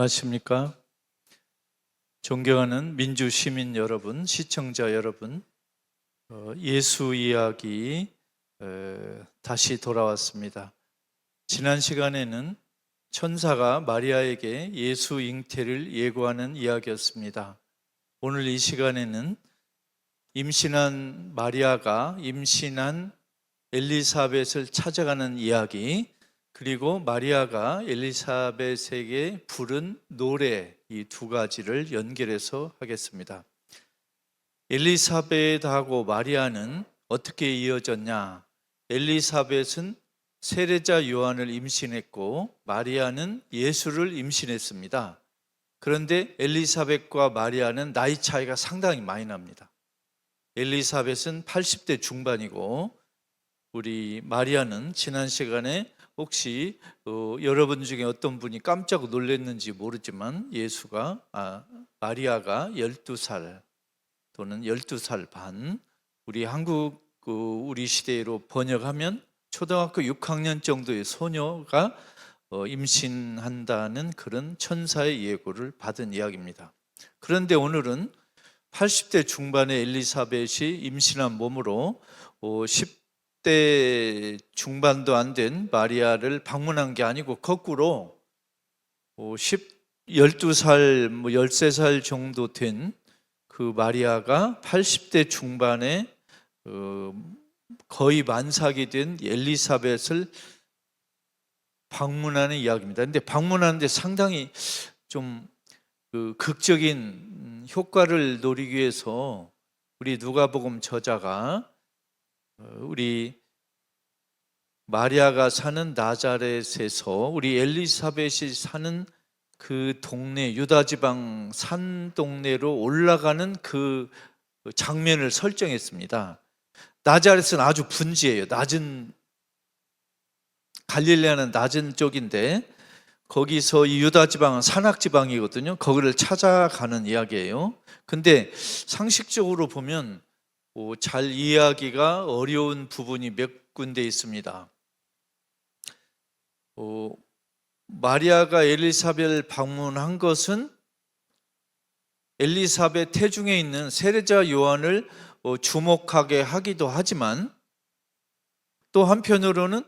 안녕하십니까? 존경하는 민주 시민 여러분, 시청자 여러분, 예수 이야기 다시 돌아왔습니다. 지난 시간에는 천사가 마리아에게 예수 잉태를 예고하는 이야기였습니다. 오늘 이 시간에는 임신한 마리아가 임신한 엘리사벳을 찾아가는 이야기, 그리고 마리아가 엘리사벳에게 부른 노래, 이 두 가지를 연결해서 하겠습니다. 엘리사벳하고 마리아는 어떻게 이어졌냐? 엘리사벳은 세례자 요한을 임신했고 마리아는 예수를 임신했습니다. 그런데 엘리사벳과 마리아는 나이 차이가 상당히 많이 납니다. 엘리사벳은 80대 중반이고 우리 마리아는 지난 시간에 혹시 여러분 중에 어떤 분이 깜짝 놀랐는지 모르지만 마리아가 12살 또는 12살 반, 우리 한국 우리 시대로 번역하면 초등학교 6학년 정도의 소녀가 임신한다는 그런 천사의 예고를 받은 이야기입니다. 그런데 오늘은 80대 중반의 엘리사벳이 임신한 몸으로 10대 중반도 안 된 마리아를 방문한 게 아니고 거꾸로 12살, 13살 정도 된 그 마리아가 80대 중반에 거의 만삭이 된 엘리사벳을 방문하는 이야기입니다. 근데 방문하는데 상당히 좀 극적인 효과를 노리기 위해서 우리 누가복음 저자가 우리 마리아가 사는 나자렛에서 우리 엘리사벳이 사는 그 동네, 유다 지방 산 동네로 올라가는 그 장면을 설정했습니다. 나자렛은 아주 분지예요. 갈릴레아는 낮은 쪽인데 거기서 이 유다 지방은 산악 지방이거든요. 거기를 찾아가는 이야기예요. 근데 상식적으로 보면 잘 이해하기가 어려운 부분이 몇 군데 있습니다. 마리아가 엘리사벳을 방문한 것은 엘리사벳 태중에 있는 세례자 요한을 주목하게 하기도 하지만 또 한편으로는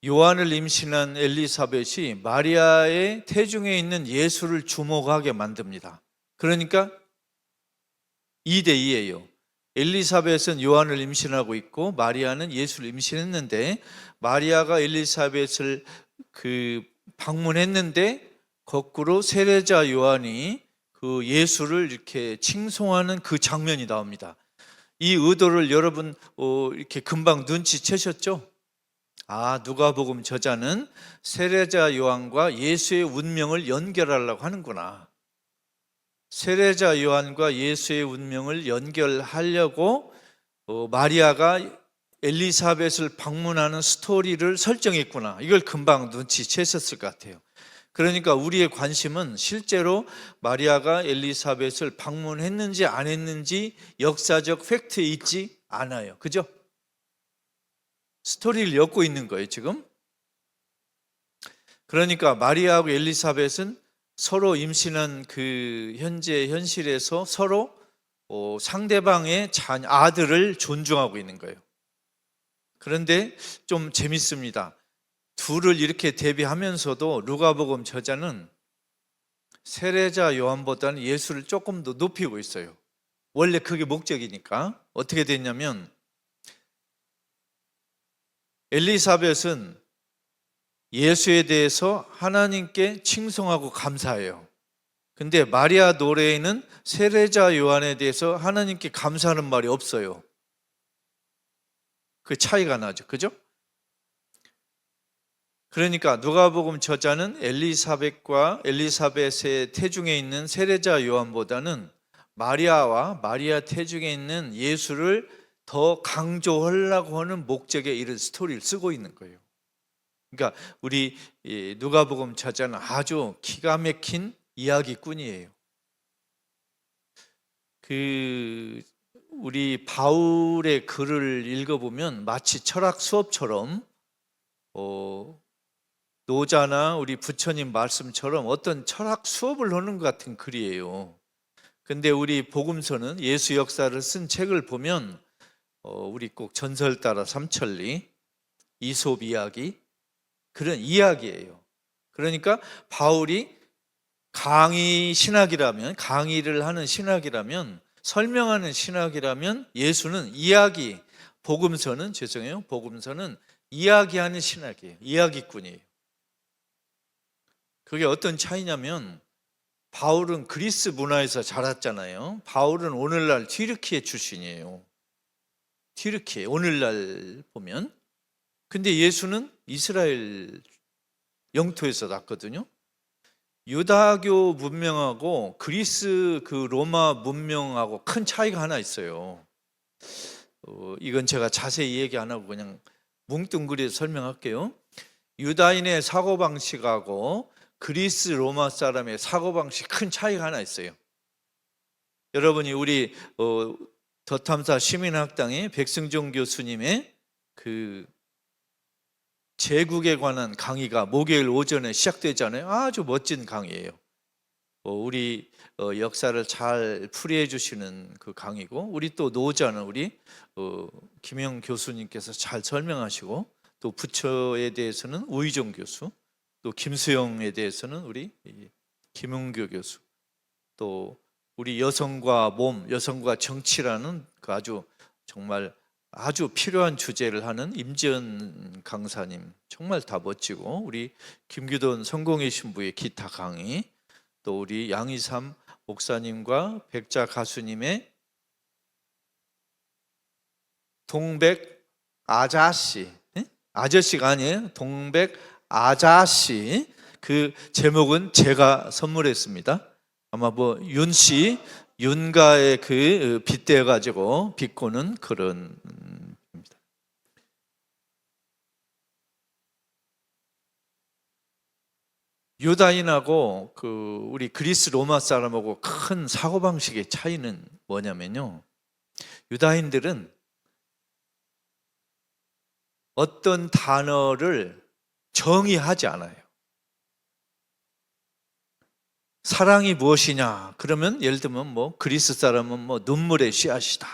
요한을 임신한 엘리사벳이 마리아의 태중에 있는 예수를 주목하게 만듭니다. 그러니까 2대 2예요. 엘리사벳은 요한을 임신하고 있고 마리아는 예수를 임신했는데 마리아가 엘리사벳을 방문했는데 거꾸로 세례자 요한이 그 예수를 이렇게 칭송하는 그 장면이 나옵니다. 이 의도를 여러분 이렇게 금방 눈치채셨죠? 누가복음 저자는 세례자 요한과 예수의 운명을 연결하려고 하는구나. 세례자 요한과 예수의 운명을 연결하려고 마리아가 엘리사벳을 방문하는 스토리를 설정했구나. 이걸 금방 눈치채셨을 것 같아요. 그러니까 우리의 관심은 실제로 마리아가 엘리사벳을 방문했는지 안 했는지 역사적 팩트에 있지 않아요. 그죠? 스토리를 엮고 있는 거예요, 지금. 그러니까 마리아하고 엘리사벳은 서로 임신한 그 현실에서 서로 상대방의 아들을 존중하고 있는 거예요. 그런데 좀 재밌습니다. 둘을 이렇게 대비하면서도 누가복음 저자는 세례자 요한보다는 예수를 조금 더 높이고 있어요. 원래 그게 목적이니까. 어떻게 됐냐면 엘리사벳은 예수에 대해서 하나님께 칭송하고 감사해요. 근데 마리아 노래에는 세례자 요한에 대해서 하나님께 감사하는 말이 없어요. 그 차이가 나죠. 그죠? 그러니까 누가복음 저자는 엘리사벳과 엘리사벳의 태중에 있는 세례자 요한보다는 마리아와 마리아 태중에 있는 예수를 더 강조하려고 하는 목적에 이런 스토리를 쓰고 있는 거예요. 그러니까 우리 누가복음 저자는 아주 기가 막힌 이야기꾼이에요. 우리 바울의 글을 읽어보면 마치 철학 수업처럼 노자나 우리 부처님 말씀처럼 어떤 철학 수업을 하는 것 같은 글이에요. 근데 우리 복음서는 예수 역사를 쓴 책을 보면 우리 꼭 전설 따라 삼천리, 이솝 이야기 그런 이야기예요. 그러니까 바울이 강의를 하는 신학이라면, 설명하는 신학이라면, 예수는 복음서는 이야기하는 신학이에요. 이야기꾼이에요. 그게 어떤 차이냐면, 바울은 그리스 문화에서 자랐잖아요. 바울은 오늘날 튀르키예 출신이에요. 튀르키예, 오늘날 보면. 근데 예수는 이스라엘 영토에서 났거든요. 유다교 문명하고 그리스 로마 문명하고 큰 차이가 하나 있어요. 이건 제가 자세히 얘기 안 하고 그냥 뭉뚱그려서 설명할게요. 유다인의 사고방식하고 그리스 로마 사람의 사고방식 큰 차이가 하나 있어요. 여러분이 우리 더탐사 시민학당의 백승종 교수님의 그 제국에 관한 강의가 목요일 오전에 시작되잖아요. 아주 멋진 강의예요. 우리 역사를 잘 풀이해 주시는 그 강의고, 우리 또 노자는 우리 김영 교수님께서 잘 설명하시고, 또 부처에 대해서는 우의정 교수, 또 김수영에 대해서는 우리 김은교 교수, 또 우리 여성과 몸, 여성과 정치라는 그 아주 필요한 주제를 하는 임지연 강사님 정말 다 멋지고, 우리 김규돈 성공의 신부의 기타 강의, 또 우리 양희삼 목사님과 백자 가수님의 동백 아자씨, 아저씨가 아니에요. 동백 아자씨. 그 제목은 제가 선물했습니다. 아마 윤가의 그 빗대어 가지고 비꼬는 그런 입니다. 유다인하고 우리 그리스 로마 사람하고 큰 사고방식의 차이는 뭐냐면요, 유다인들은 어떤 단어를 정의하지 않아요. 사랑이 무엇이냐 그러면, 예를 들면 그리스 사람은 눈물의 씨앗이다,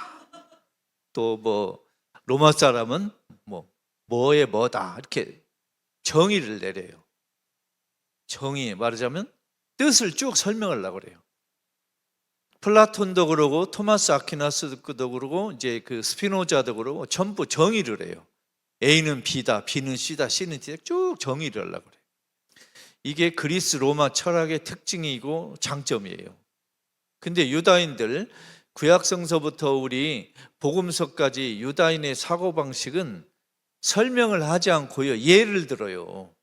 또 로마 사람은 뭐의 뭐다, 이렇게 정의를 내려요. 정의 말하자면 뜻을 쭉 설명하려고 그래요. 플라톤도 그러고 토마스 아퀴나스도 그러고 이제 그 스피노자도 그러고 전부 정의를 해요. A는 B다, B는 C다, C는 D다, 쭉 정의를 하려고 그래요. 이게 그리스 로마 철학의 특징이고 장점이에요. 근데 유다인들, 구약성서부터 우리 복음서까지 유다인의 사고방식은 설명을 하지 않고요, 예를 들어요.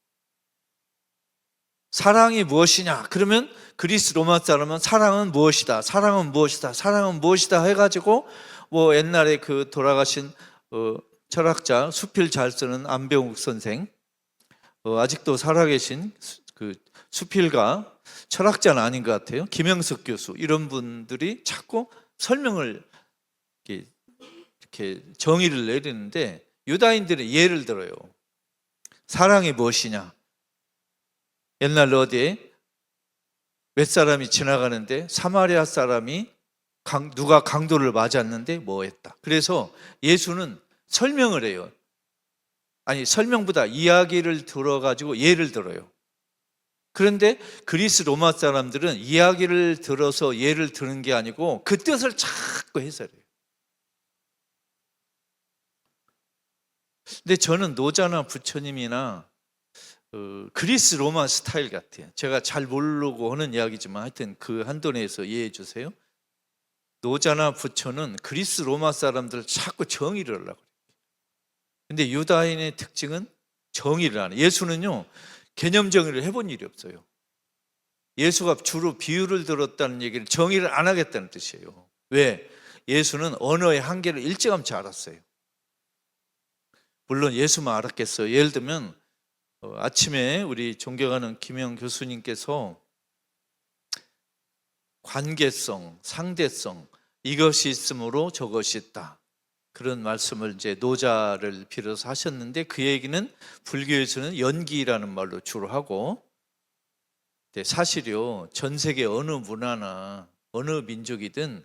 사랑이 무엇이냐 그러면 그리스 로마 사람은 사랑은 무엇이다, 사랑은 무엇이다, 사랑은 무엇이다 해가지고 옛날에 돌아가신 철학자 수필 잘 쓰는 안병욱 선생, 아직도 살아계신 그 수필가, 철학자는 아닌 것 같아요. 김영석 교수, 이런 분들이 자꾸 설명을 이렇게 정의를 내리는데, 유다인들은 예를 들어요. 사랑이 무엇이냐? 옛날 어디에 몇 사람이 지나가는데 사마리아 사람이 누가 강도를 맞았는데 뭐 했다. 그래서 예수는 설명을 해요. 아니, 설명보다 이야기를 들어가지고 예를 들어요. 그런데 그리스 로마 사람들은 이야기를 들어서 예를 드는 게 아니고 그 뜻을 자꾸 해석해요. 근데 저는 노자나 부처님이나 그리스 로마 스타일 같아요. 제가 잘 모르고 하는 이야기지만 하여튼 그 한도 내에서 이해해 주세요. 노자나 부처는 그리스 로마 사람들 자꾸 정의를 하려고 해요. 근데 유다인의 특징은 정의를 안 해요. 예수는요, 개념 정의를 해본 일이 없어요. 예수가 주로 비유를 들었다는 얘기는 정의를 안 하겠다는 뜻이에요. 왜? 예수는 언어의 한계를 일찌감치 알았어요. 물론 예수만 알았겠어요. 예를 들면 아침에 우리 존경하는 김영 교수님께서 관계성, 상대성, 이것이 있으므로 저것이 있다, 그런 말씀을 이제 노자를 빌어서 하셨는데, 그 얘기는 불교에서는 연기라는 말로 주로 하고, 사실요, 전 세계 어느 문화나 어느 민족이든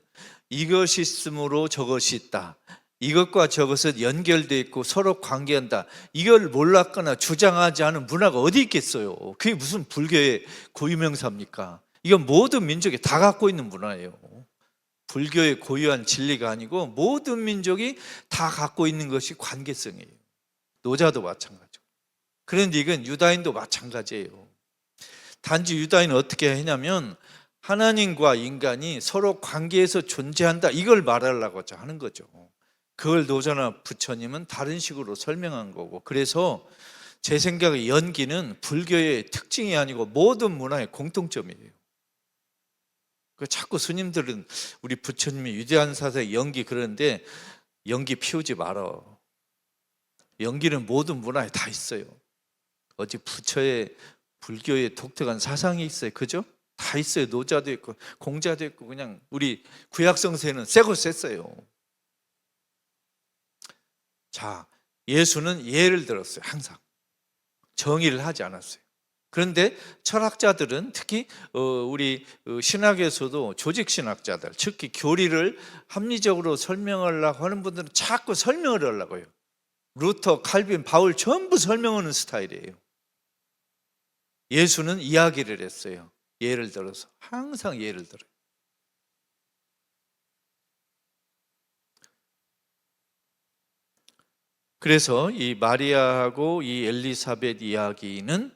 이것이 있으므로 저것이 있다, 이것과 저것은 연결되어 있고 서로 관계한다, 이걸 몰랐거나 주장하지 않은 문화가 어디 있겠어요. 그게 무슨 불교의 고유명사입니까? 이건 모든 민족이 다 갖고 있는 문화예요. 불교의 고유한 진리가 아니고 모든 민족이 다 갖고 있는 것이 관계성이에요. 노자도 마찬가지고. 그런데 이건 유다인도 마찬가지예요. 단지 유다인은 어떻게 했냐면 하나님과 인간이 서로 관계에서 존재한다, 이걸 말하려고 하는 거죠. 그걸 노자나 부처님은 다른 식으로 설명한 거고, 그래서 제 생각에 연기는 불교의 특징이 아니고 모든 문화의 공통점이에요. 자꾸 스님들은 우리 부처님이 위대한 사사의 연기 그러는데, 연기 피우지 말어. 연기는 모든 문화에 다 있어요. 어디 부처의 불교의 독특한 사상이 있어요. 그죠? 다 있어요. 노자도 있고 공자도 있고, 그냥 우리 구약성서에는 새고 셌어요. 자, 예수는 예를 들었어요. 항상 정의를 하지 않았어요. 그런데 철학자들은 특히 우리 신학에서도 조직신학자들, 특히 교리를 합리적으로 설명하려고 하는 분들은 자꾸 설명을 하려고 해요. 루터, 칼빈, 바울 전부 설명하는 스타일이에요. 예수는 이야기를 했어요. 예를 들어서 항상 예를 들어요. 그래서 이 마리아하고 이 엘리사벳 이야기는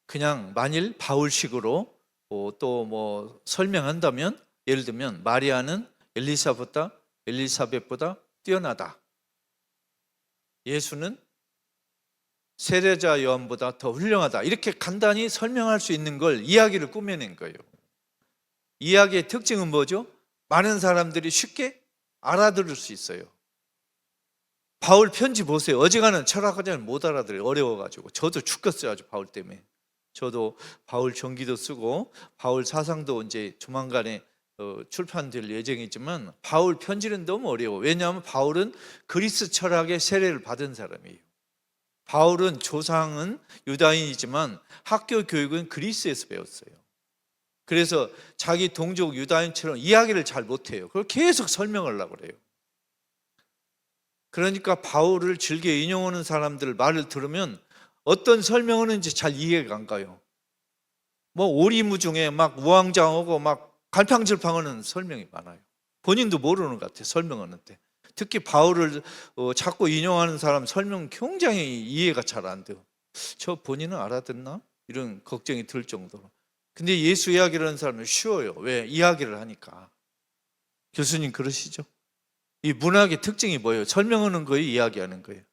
그냥 만일 바울식으로 또 뭐 설명한다면, 예를 들면 마리아는 엘리사벳보다 뛰어나다, 예수는 세례자 요한보다 더 훌륭하다, 이렇게 간단히 설명할 수 있는 걸 이야기를 꾸며낸 거예요. 이야기의 특징은 뭐죠? 많은 사람들이 쉽게 알아들을 수 있어요. 바울 편지 보세요. 어지간한 철학자는 못 알아들어요. 어려워가지고. 저도 죽겠어요. 아주 바울 때문에. 저도 바울 전기도 쓰고 바울 사상도 이제 조만간에 출판될 예정이지만, 바울 편지는 너무 어려워. 왜냐하면 바울은 그리스 철학의 세례를 받은 사람이에요. 바울은 조상은 유다인이지만 학교 교육은 그리스에서 배웠어요. 그래서 자기 동족 유다인처럼 이야기를 잘 못해요. 그걸 계속 설명하려고 그래요. 그러니까 바울을 즐겨 인용하는 사람들 말을 들으면 어떤 설명을 하는지 잘 이해가 안 가요. 뭐 오리무중에 막 우왕좌왕하고 막 갈팡질팡하는 설명이 많아요. 본인도 모르는 것 같아요. 설명하는데. 특히 바울을 자꾸 인용하는 사람 설명 굉장히 이해가 잘 안 돼요. 저 본인은 알아듣나? 이런 걱정이 들 정도로. 근데 예수 이야기를 하는 사람은 쉬워요. 왜? 이야기를 하니까. 교수님 그러시죠? 이 문학의 특징이 뭐예요? 설명하는 거예요? 이야기하는 거예요?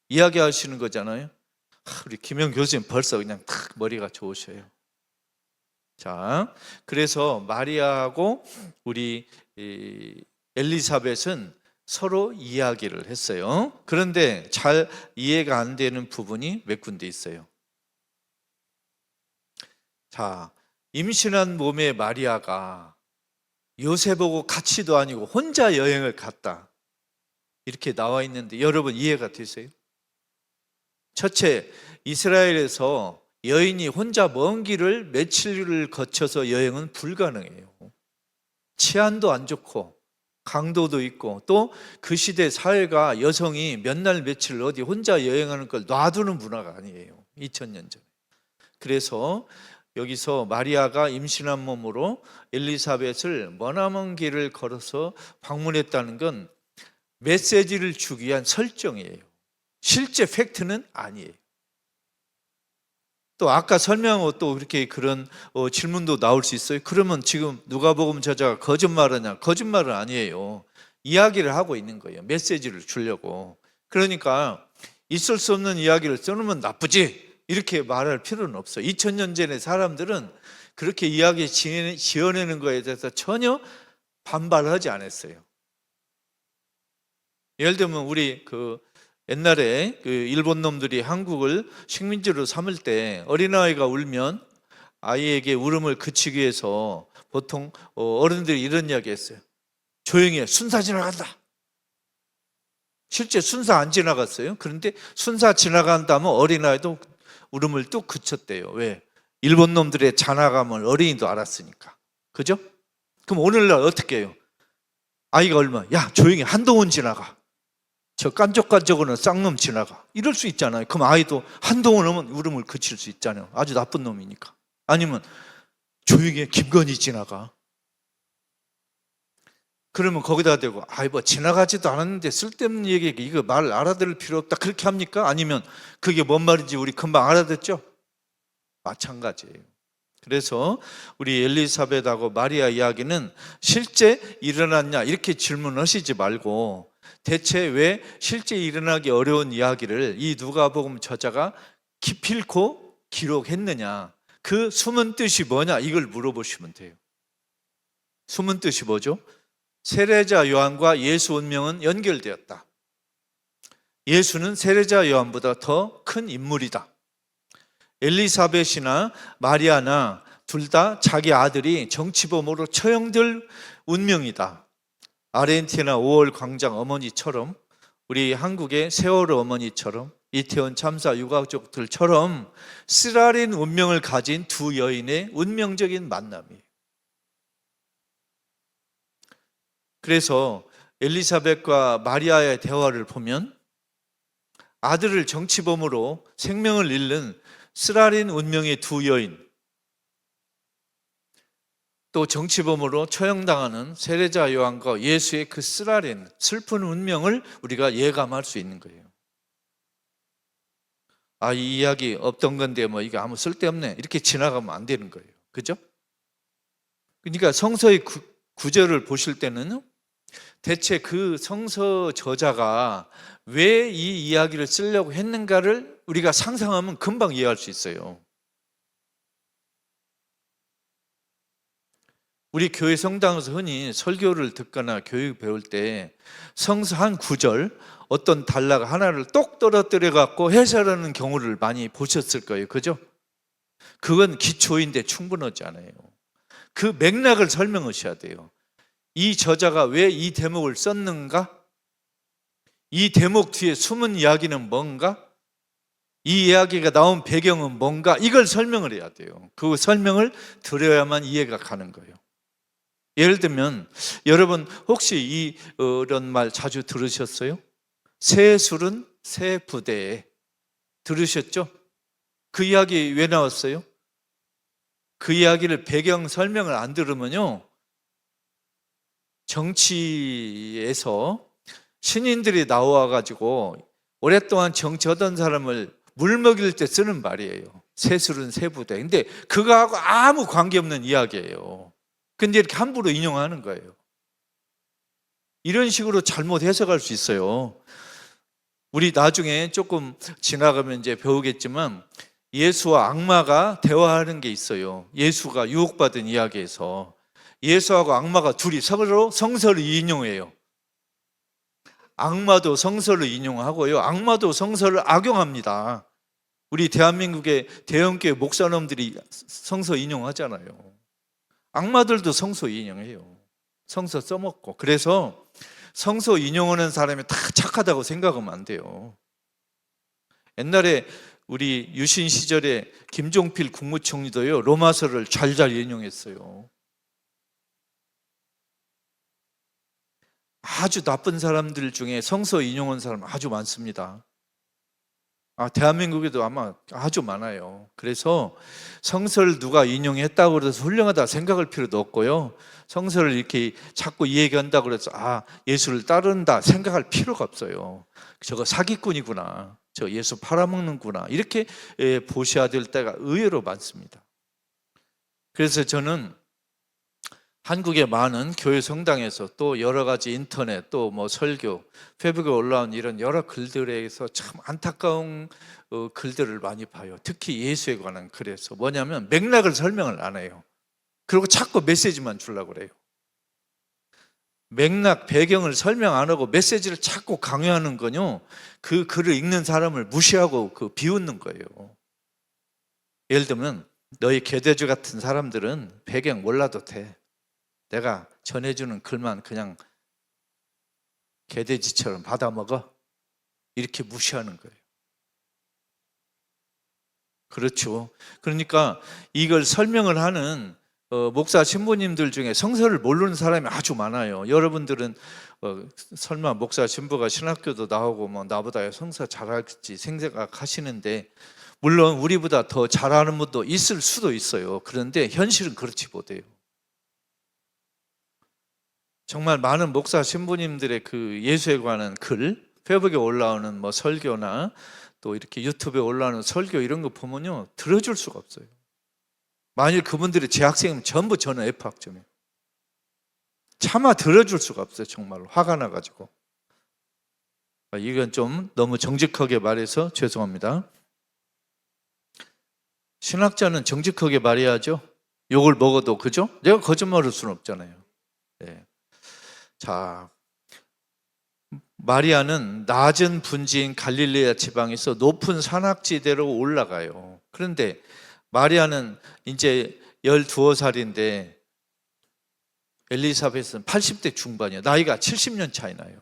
이야기하시는 거잖아요. 우리 김영 교수님 벌써 그냥 탁 머리가 좋으셔요. 자, 그래서 마리아하고 우리 엘리사벳은 서로 이야기를 했어요. 그런데 잘 이해가 안 되는 부분이 몇 군데 있어요. 자, 임신한 몸의 마리아가 요셉하고 같이도 아니고 혼자 여행을 갔다, 이렇게 나와 있는데 여러분 이해가 되세요? 첫째, 이스라엘에서 여인이 혼자 먼 길을 며칠을 거쳐서 여행은 불가능해요. 치안도 안 좋고 강도도 있고, 또 그 시대 사회가 여성이 몇 날 며칠 어디 혼자 여행하는 걸 놔두는 문화가 아니에요. 2000년 전에. 그래서 여기서 마리아가 임신한 몸으로 엘리사벳을 머나먼 길을 걸어서 방문했다는 건 메시지를 주기 위한 설정이에요. 실제 팩트는 아니에요. 또 아까 설명한 것도 그렇게 그런 질문도 나올 수 있어요. 그러면 지금 누가복음 저자가 거짓말하냐? 거짓말은 아니에요. 이야기를 하고 있는 거예요. 메시지를 주려고. 그러니까 있을 수 없는 이야기를 써놓으면 나쁘지, 이렇게 말할 필요는 없어요. 2000년 전의 사람들은 그렇게 이야기 지어내는 거에 대해서 전혀 반발하지 않았어요. 예를 들면 우리 옛날에 일본 놈들이 한국을 식민지로 삼을 때 어린아이가 울면 아이에게 울음을 그치기 위해서 보통 어른들이 이런 이야기 했어요. 조용히 해, 순사 지나간다. 실제 순사 안 지나갔어요. 그런데 순사 지나간 다음에 어린아이도 울음을 뚝 그쳤대요. 왜? 일본 놈들의 잔악함을 어린이도 알았으니까. 그죠? 그럼 오늘날 어떻게 해요? 아이가 얼마? 야, 조용히 한동훈 지나가. 저 깐족깐족은 쌍놈 지나가. 이럴 수 있잖아요. 그럼 아이도 한동훈 오면 울음을 그칠 수 있잖아요. 아주 나쁜 놈이니까. 아니면 조용히 해, 김건희 지나가. 그러면 거기다 대고 아이 뭐 지나가지도 않았는데 쓸데없는 얘기 이거 말 알아들을 필요 없다 그렇게 합니까? 아니면 그게 뭔 말인지 우리 금방 알아듣죠? 마찬가지예요. 그래서 우리 엘리사벳하고 마리아 이야기는 실제 일어났냐 이렇게 질문하시지 말고 대체 왜 실제 일어나기 어려운 이야기를 이 누가복음 저자가 기필코 기록했느냐, 그 숨은 뜻이 뭐냐 이걸 물어보시면 돼요. 숨은 뜻이 뭐죠? 세례자 요한과 예수 운명은 연결되었다. 예수는 세례자 요한보다 더 큰 인물이다. 엘리사벳이나 마리아나 둘 다 자기 아들이 정치범으로 처형될 운명이다. 아르헨티나 5월 광장 어머니처럼, 우리 한국의 세월호 어머니처럼, 이태원 참사 유가족들처럼 쓰라린 운명을 가진 두 여인의 운명적인 만남이에요. 그래서 엘리사벳과 마리아의 대화를 보면 아들을 정치범으로 생명을 잃는 쓰라린 운명의 두 여인, 또 정치범으로 처형당하는 세례자 요한과 예수의 그 쓰라린 슬픈 운명을 우리가 예감할 수 있는 거예요. 아, 이 이야기 없던 건데 뭐 이게 아무 쓸데없네 이렇게 지나가면 안 되는 거예요. 그죠? 그러니까 성서의 구절을 보실 때는 대체 그 성서 저자가 왜 이 이야기를 쓰려고 했는가를 우리가 상상하면 금방 이해할 수 있어요. 우리 교회 성당에서 흔히 설교를 듣거나 교육 배울 때 성서 한 구절 어떤 단락 하나를 똑 떨어뜨려 갖고 해설하는 경우를 많이 보셨을 거예요. 그죠? 그건 기초인데 충분하지 않아요. 그 맥락을 설명하셔야 돼요. 이 저자가 왜 이 대목을 썼는가? 이 대목 뒤에 숨은 이야기는 뭔가? 이 이야기가 나온 배경은 뭔가? 이걸 설명을 해야 돼요. 그 설명을 들어야만 이해가 가는 거예요. 예를 들면 여러분 혹시 이런 말 자주 들으셨어요? 새 술은 새 부대에. 들으셨죠? 그 이야기 왜 나왔어요? 그 이야기를 배경 설명을 안 들으면요, 정치에서 신인들이 나와가지고 오랫동안 정치하던 사람을 물먹일 때 쓰는 말이에요. 새술은 새부대. 근데 그거하고 아무 관계없는 이야기예요. 근데 이렇게 함부로 인용하는 거예요. 이런 식으로 잘못 해석할 수 있어요. 우리 나중에 조금 지나가면 이제 배우겠지만 예수와 악마가 대화하는 게 있어요. 예수가 유혹받은 이야기에서 예수하고 악마가 둘이 서로 성서를 인용해요. 악마도 성서를 인용하고요, 악마도 성서를 악용합니다. 우리 대한민국의 대형교회 목사님들이 성서 인용하잖아요. 악마들도 성서 인용해요. 성서 써먹고. 그래서 성서 인용하는 사람이 다 착하다고 생각하면 안 돼요. 옛날에 우리 유신 시절에 김종필 국무총리도요, 로마서를 잘 인용했어요. 아주 나쁜 사람들 중에 성서 인용한 사람 아주 많습니다. 대한민국에도 아마 아주 많아요. 그래서 성서를 누가 인용했다고 해서 훌륭하다 생각할 필요도 없고요, 성서를 이렇게 자꾸 얘기한다고 해서 예수를 따른다 생각할 필요가 없어요. 저거 사기꾼이구나, 저 예수 팔아먹는구나, 이렇게 보셔야 될 때가 의외로 많습니다. 그래서 저는 한국의 많은 교회 성당에서 또 여러 가지 인터넷 또 뭐 설교, 페북에 올라온 이런 여러 글들에서 참 안타까운 글들을 많이 봐요. 특히 예수에 관한 글에서 뭐냐면 맥락을 설명을 안 해요. 그리고 자꾸 메시지만 주려고 그래요. 맥락, 배경을 설명 안 하고 메시지를 자꾸 강요하는 건요, 그 글을 읽는 사람을 무시하고 비웃는 거예요. 예를 들면 너희 개돼지 같은 사람들은 배경 몰라도 돼. 내가 전해주는 글만 그냥 개돼지처럼 받아먹어. 이렇게 무시하는 거예요. 그렇죠. 그러니까 이걸 설명을 하는 목사 신부님들 중에 성서를 모르는 사람이 아주 많아요. 여러분들은 설마 목사 신부가 신학교도 나오고 뭐 나보다 성서 잘알지 생각하시는데, 물론 우리보다 더 잘하는 분도 있을 수도 있어요. 그런데 현실은 그렇지 못해요. 정말 많은 목사 신부님들의 그 예수에 관한 글, 페북에 올라오는 뭐 설교나 또 이렇게 유튜브에 올라오는 설교 이런 거 보면요, 들어줄 수가 없어요. 만일 그분들이 재학생이면 전부 저는 F학점이에요. 차마 들어줄 수가 없어요. 정말로 화가 나가지고. 이건 좀 너무 정직하게 말해서 죄송합니다. 신학자는 정직하게 말해야죠. 욕을 먹어도, 그죠? 내가 거짓말할 수는 없잖아요. 네. 자, 마리아는 낮은 분지인 갈릴레아 지방에서 높은 산악지대로 올라가요. 그런데 마리아는 이제 12살인데 엘리사벳은 80대 중반이에요. 나이가 70년 차이 나요.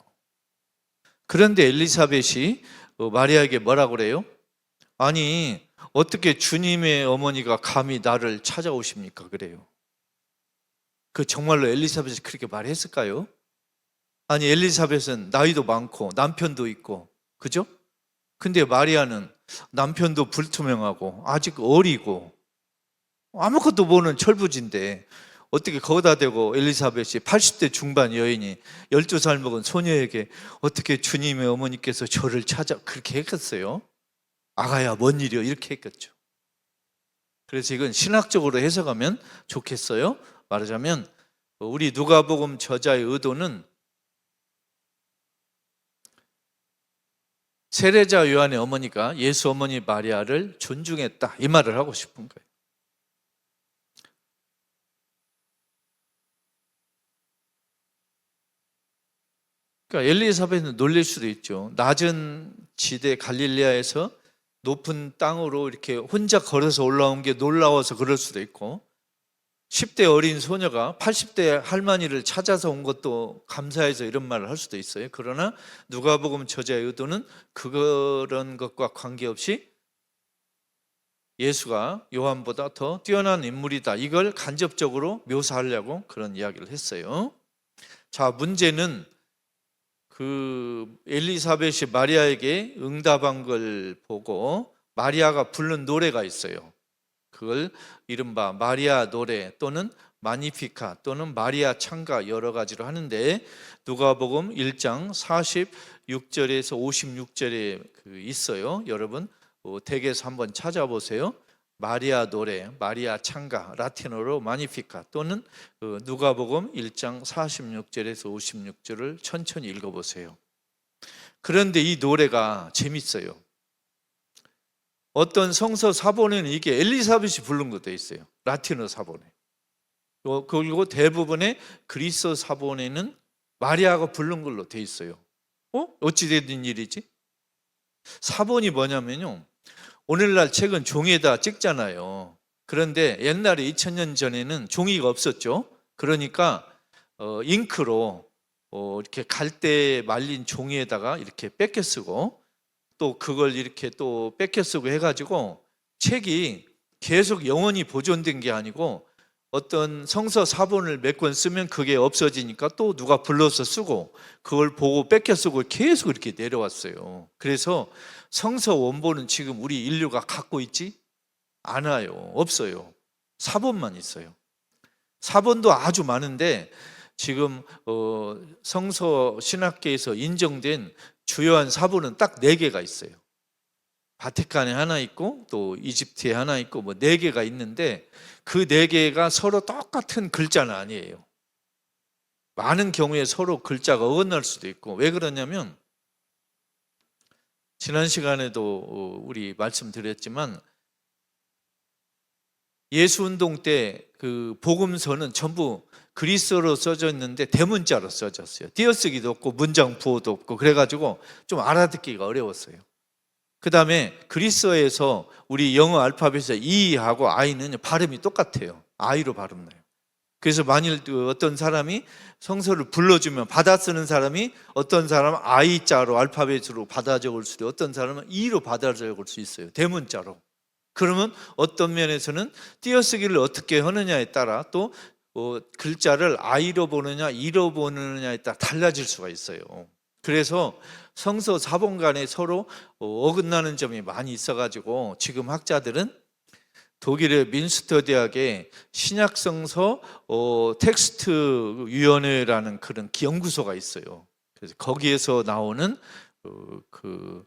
그런데 엘리사벳이 마리아에게 뭐라고 그래요? 아니, 어떻게 주님의 어머니가 감히 나를 찾아오십니까? 그래요. 그 정말로 엘리사벳이 그렇게 말했을까요? 아니, 엘리사벳은 나이도 많고 남편도 있고, 그죠? 근데 마리아는 남편도 불투명하고 아직 어리고 아무것도 모르는 철부지인데 어떻게 거기다 대고 엘리사벳이 80대 중반 여인이 12살 먹은 소녀에게 어떻게 주님의 어머니께서 저를 찾아, 그렇게 했겠어요? 아가야, 뭔 일이요? 이렇게 했겠죠. 그래서 이건 신학적으로 해석하면 좋겠어요. 말하자면 우리 누가복음 저자의 의도는 세례자 요한의 어머니가 예수 어머니 마리아를 존중했다, 이 말을 하고 싶은 거예요. 그러니까 엘리사벳은 놀랄 수도 있죠. 낮은 지대 갈릴레아에서 높은 땅으로 이렇게 혼자 걸어서 올라온 게 놀라워서 그럴 수도 있고, 10대 어린 소녀가 80대 할머니를 찾아서 온 것도 감사해서 이런 말을 할 수도 있어요. 그러나 누가복음 저자의 의도는 그런 것과 관계없이 예수가 요한보다 더 뛰어난 인물이다, 이걸 간접적으로 묘사하려고 그런 이야기를 했어요. 자, 문제는 그 엘리사벳이 마리아에게 응답한 걸 보고 마리아가 부른 노래가 있어요. 그걸 이른바 마리아 노래 또는 마니피카 또는 마리아 찬가 여러 가지로 하는데, 누가복음 1장 46절에서 56절에 있어요. 여러분 댁에서 한번 찾아보세요. 마리아 노래, 마리아 찬가, 라틴어로 마니피카 또는 누가복음 1장 46절에서 56절을 천천히 읽어보세요. 그런데 이 노래가 재밌어요. 어떤 성서 사본에는 이게 엘리사벳이 부른 것도 있어요. 라틴어 사본에. 그리고 대부분의 그리스 사본에는 마리아가 부른 걸로 돼 있어요. 어찌 된 일이지? 사본이 뭐냐면요, 오늘날 책은 종이에다 찍잖아요. 그런데 옛날에 2000년 전에는 종이가 없었죠. 그러니까 잉크로 이렇게 갈대 말린 종이에다가 이렇게 뺏겨 쓰고 또 그걸 이렇게 또 뺏겨 쓰고 해가지고 책이 계속 영원히 보존된 게 아니고 어떤 성서 사본을 몇 권 쓰면 그게 없어지니까 또 누가 불러서 쓰고 그걸 보고 뺏겨 쓰고 계속 이렇게 내려왔어요. 그래서 성서 원본은 지금 우리 인류가 갖고 있지 않아요. 없어요. 사본만 있어요. 사본도 아주 많은데 지금 성서 신학계에서 인정된 주요한 사본은 딱 4개가 있어요. 바티칸에 하나 있고 또 이집트에 하나 있고 뭐 4개가 있는데 그 4개가 서로 똑같은 글자는 아니에요. 많은 경우에 서로 글자가 어긋날 수도 있고. 왜 그러냐면 지난 시간에도 우리 말씀드렸지만 예수운동 때 그 복음서는 전부 그리스어로 써져 있는데 대문자로 써졌어요. 띄어쓰기도 없고 문장 부호도 없고 그래가지고 좀 알아듣기가 어려웠어요. 그 다음에 그리스어에서 우리 영어 알파벳에서 E하고 I는 발음이 똑같아요. I로 발음 나요. 그래서 만일 어떤 사람이 성서를 불러주면 받아 쓰는 사람이 어떤 사람은 I자로 알파벳으로 받아 적을 수도 있고 어떤 사람은 E로 받아 적을 수 있어요. 대문자로. 그러면 어떤 면에서는 띄어쓰기를 어떻게 하느냐에 따라 또 글자를 I로 보느냐 E로 보느냐에 따라 달라질 수가 있어요. 그래서 성서 사본 간에 서로 어긋나는 점이 많이 있어가지고 지금 학자들은 독일의 민스터 대학에 신약성서 텍스트 위원회라는 그런 연구소가 있어요. 그래서 거기에서 나오는 그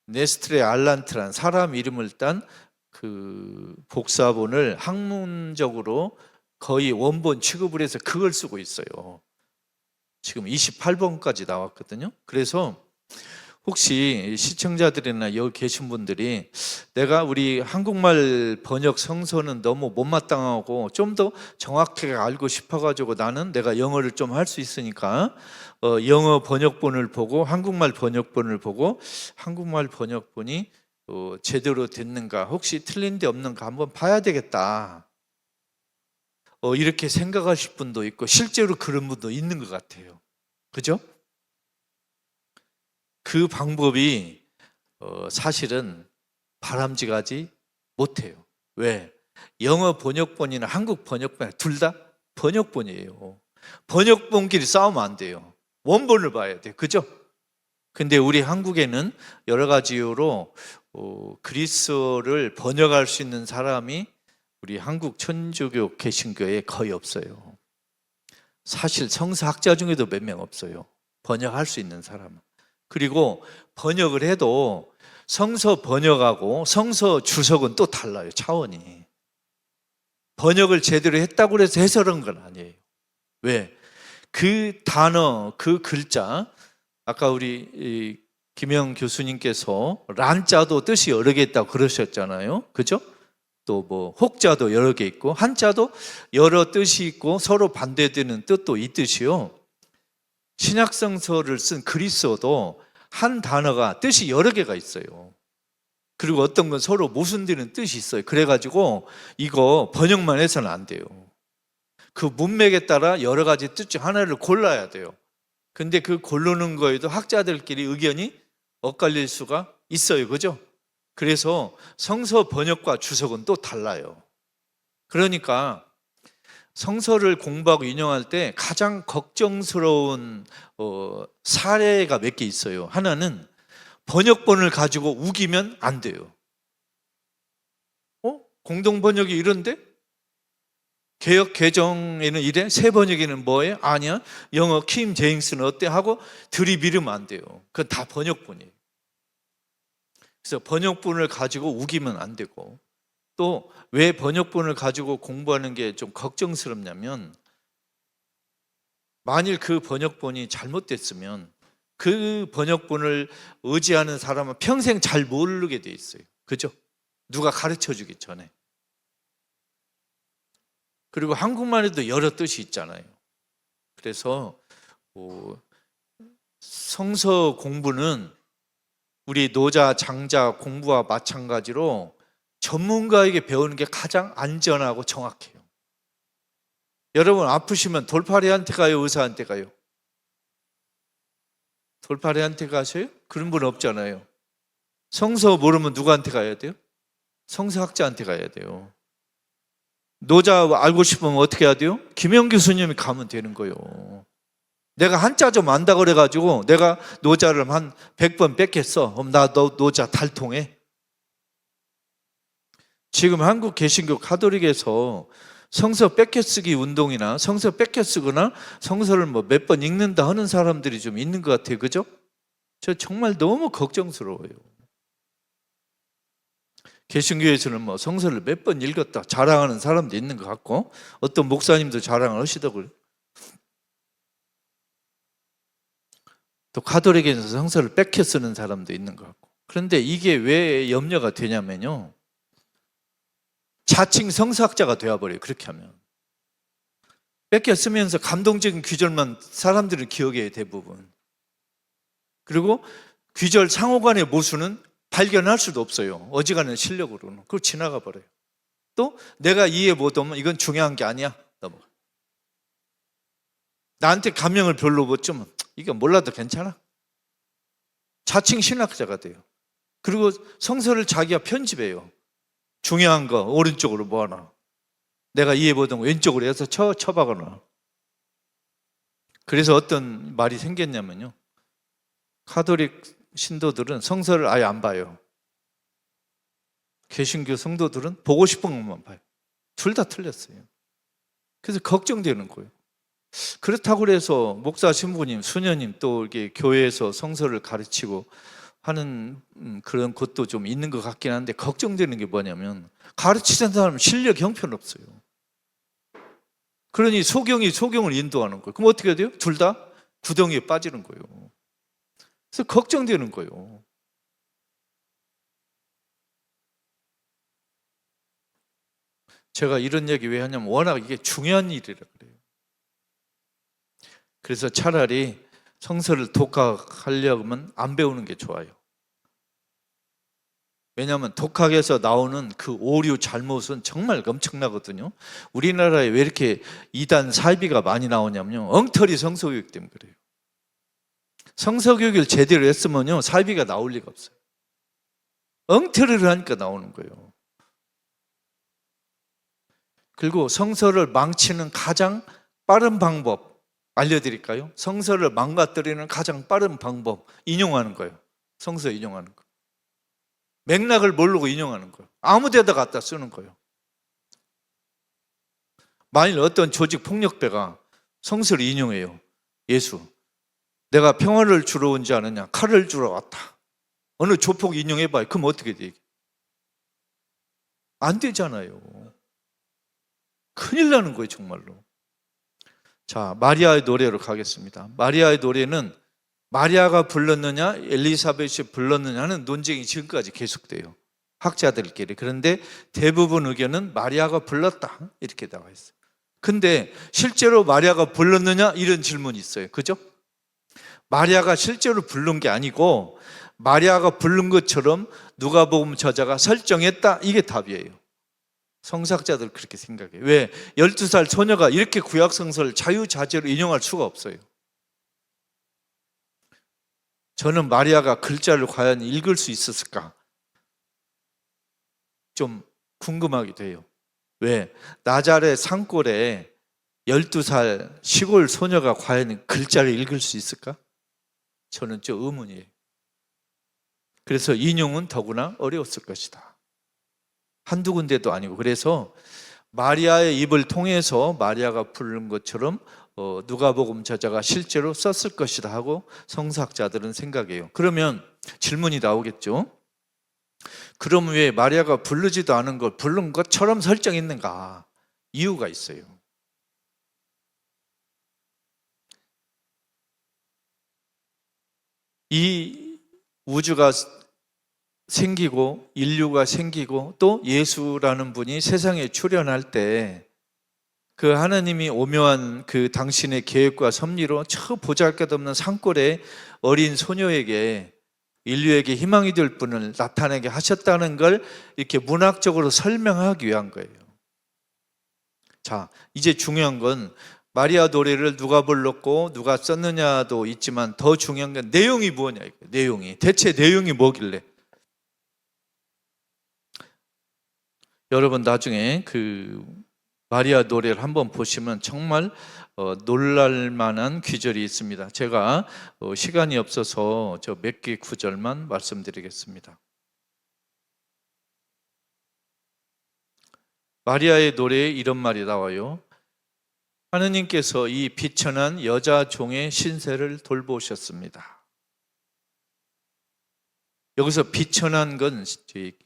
네스트레 알란트란 사람 이름을 딴 그 복사본을 학문적으로 거의 원본 취급을 해서 그걸 쓰고 있어요. 지금 28번까지 나왔거든요. 그래서 혹시 시청자들이나 여기 계신 분들이 내가 우리 한국말 번역 성서는 너무 못마땅하고 좀 더 정확하게 알고 싶어가지고 나는 내가 영어를 좀 할 수 있으니까 영어 번역본을 보고 한국말 번역본을 보고 한국말 번역본이 제대로 됐는가 혹시 틀린 데 없는가 한번 봐야 되겠다 이렇게 생각하실 분도 있고 실제로 그런 분도 있는 것 같아요. 그죠? 그 방법이 사실은 바람직하지 못해요. 왜? 영어 번역본이나 한국 번역본 둘 다 번역본이에요. 번역본끼리 싸우면 안 돼요. 원본을 봐야 돼요. 그죠? 근데 우리 한국에는 여러 가지 이유로 그리스어를 번역할 수 있는 사람이 우리 한국 천주교 개신교에 거의 없어요. 사실 성서학자 중에도 몇 명 없어요. 번역할 수 있는 사람은. 그리고 번역을 해도 성서 번역하고 성서 주석은 또 달라요. 차원이. 번역을 제대로 했다고 해서 해설한 건 아니에요. 왜? 그 단어, 그 글자 아까 우리 김영 교수님께서 란자도 뜻이 여러 개 있다고 그러셨잖아요. 그죠? 또 뭐 혹자도 여러 개 있고 한자도 여러 뜻이 있고 서로 반대되는 뜻도 있듯이요. 신약성서를 쓴 그리스어도 한 단어가 뜻이 여러 개가 있어요. 그리고 어떤 건 서로 모순되는 뜻이 있어요. 그래가지고 이거 번역만 해서는 안 돼요. 그 문맥에 따라 여러 가지 뜻 중 하나를 골라야 돼요. 근데 그 고르는 거에도 학자들끼리 의견이 엇갈릴 수가 있어요. 그죠? 그래서 성서 번역과 주석은 또 달라요. 그러니까 성서를 공부하고 인용할 때 가장 걱정스러운 사례가 몇 개 있어요. 하나는 번역본을 가지고 우기면 안 돼요. 공동번역이 이런데? 개역 개정에는 이래? 새 번역에는 뭐예요? 아니야. 영어 킹 제임스는 어때? 하고 들이밀으면 안 돼요. 그건 다 번역본이에요. 그래서 번역본을 가지고 우기면 안 되고 또 왜 번역본을 가지고 공부하는 게 좀 걱정스럽냐면 만일 그 번역본이 잘못됐으면 그 번역본을 의지하는 사람은 평생 잘 모르게 돼 있어요. 그죠? 누가 가르쳐 주기 전에. 그리고 한국말에도 여러 뜻이 있잖아요. 그래서 성서 공부는 우리 노자, 장자 공부와 마찬가지로 전문가에게 배우는 게 가장 안전하고 정확해요. 여러분 아프시면 돌팔이한테 가요? 의사한테 가요? 돌팔이한테 가세요? 그런 분 없잖아요. 성서 모르면 누구한테 가야 돼요? 성서학자한테 가야 돼요. 노자 알고 싶으면 어떻게 해야 돼요? 김영 교수님이 가면 되는 거예요. 내가 한자 좀 안다 그래가지고 내가 노자를 한 100번 뺏겠어. 그럼 나 너 노자 달통해. 지금 한국 개신교 카톨릭에서 성서 뺏겨쓰기 운동이나 성서 뺏겨쓰거나 성서를 뭐 몇 번 읽는다 하는 사람들이 좀 있는 것 같아요. 그죠? 저 정말 너무 걱정스러워요. 개신교에서는 뭐 성서를 몇 번 읽었다 자랑하는 사람도 있는 것 같고 어떤 목사님도 자랑을 하시더라고요. 또 가톨릭에서 성서를 뺏겨 쓰는 사람도 있는 것 같고. 그런데 이게 왜 염려가 되냐면요, 자칭 성서학자가 되어버려요. 그렇게 하면 뺏겨 쓰면서 감동적인 귀절만 사람들은 기억해요. 대부분. 그리고 귀절 상호간의 모순은 발견할 수도 없어요. 어지간한 실력으로는. 그걸 지나가 버려요. 또 내가 이해 못하면 이건 중요한 게 아니야, 나한테 감명을 별로 못 주면 이거 몰라도 괜찮아. 자칭 신학자가 돼요. 그리고 성서를 자기가 편집해요. 중요한 거 오른쪽으로 모아놔. 내가 이해 못한 거 왼쪽으로 해서 쳐박아놔. 그래서 어떤 말이 생겼냐면요, 가톨릭 신도들은 성서를 아예 안 봐요. 개신교 성도들은 보고 싶은 것만 봐요. 둘 다 틀렸어요. 그래서 걱정되는 거예요. 그렇다고 해서 목사, 신부님, 수녀님 또 이렇게 교회에서 성서를 가르치고 하는 그런 것도 좀 있는 것 같긴 한데, 걱정되는 게 뭐냐면 가르치는 사람은 실력 형편없어요. 그러니 소경이 소경을 인도하는 거예요. 그럼 어떻게 돼요? 둘 다 구덩이에 빠지는 거예요. 그래서 걱정되는 거예요. 제가 이런 얘기 왜 하냐면 워낙 이게 중요한 일이라 그래요. 그래서 차라리 성서를 독학하려면 안 배우는 게 좋아요. 왜냐하면 독학에서 나오는 그 오류 잘못은 정말 엄청나거든요. 우리나라에 왜 이렇게 이단 사이비가 많이 나오냐면요, 엉터리 성서교육 때문에 그래요. 성서교육을 제대로 했으면요 사이비가 나올 리가 없어요. 엉터리를 하니까 나오는 거예요. 그리고 성서를 망치는 가장 빠른 방법 알려드릴까요? 성서를 망가뜨리는 가장 빠른 방법, 인용하는 거예요. 성서 인용하는 거. 맥락을 모르고 인용하는 거예요. 아무 데다 갖다 쓰는 거예요. 만일 어떤 조직 폭력배가 성서를 인용해요. 예수, 내가 평화를 주러 온지 않느냐, 칼을 주러 왔다. 어느 조폭 인용해봐요. 그럼 어떻게 돼? 안 되잖아요. 큰일 나는 거예요, 정말로. 자, 마리아의 노래로 가겠습니다. 마리아의 노래는 마리아가 불렀느냐 엘리사벳이 불렀느냐는 논쟁이 지금까지 계속돼요, 학자들끼리. 그런데 대부분 의견은 마리아가 불렀다 이렇게 나와 있어요. 근데 실제로 마리아가 불렀느냐 이런 질문이 있어요. 그죠? 마리아가 실제로 부른 게 아니고 마리아가 부른 것처럼 누가복음 저자가 설정했다, 이게 답이에요. 성사학자들 그렇게 생각해요. 왜? 12살 소녀가 이렇게 구약성서를 자유자재로 인용할 수가 없어요. 저는 마리아가 글자를 과연 읽을 수 있었을까 좀 궁금하게 돼요. 왜? 나자렛 산골에 12살 시골 소녀가 과연 글자를 읽을 수 있을까? 저는 좀 의문이에요. 그래서 인용은 더구나 어려웠을 것이다. 한두 군데도 아니고. 그래서 마리아의 입을 통해서 마리아가 부른 것처럼 누가복음 저자가 실제로 썼을 것이다 하고 성사학자들은 생각해요. 그러면 질문이 나오겠죠. 그럼 왜 마리아가 부르지도 않은 걸 부른 것처럼 설정했는가? 이유가 있어요. 이 우주가 생기고 인류가 생기고 또 예수라는 분이 세상에 출현할 때 그 하나님이 오묘한 그 당신의 계획과 섭리로 저 보잘것없는 산골의 어린 소녀에게, 인류에게 희망이 될 분을 나타내게 하셨다는 걸 이렇게 문학적으로 설명하기 위한 거예요. 자, 이제 중요한 건 마리아 노래를 누가 불렀고 누가 썼느냐도 있지만 더 중요한 건 내용이 뭐냐, 내용이. 대체 내용이 뭐길래? 여러분 나중에 그 마리아 노래를 한번 보시면 정말 놀랄 만한 귀절이 있습니다. 제가 시간이 없어서 저 몇 개 구절만 말씀드리겠습니다. 마리아의 노래에 이런 말이 나와요. 하느님께서 이 비천한 여자 종의 신세를 돌보셨습니다. 여기서 비천한 건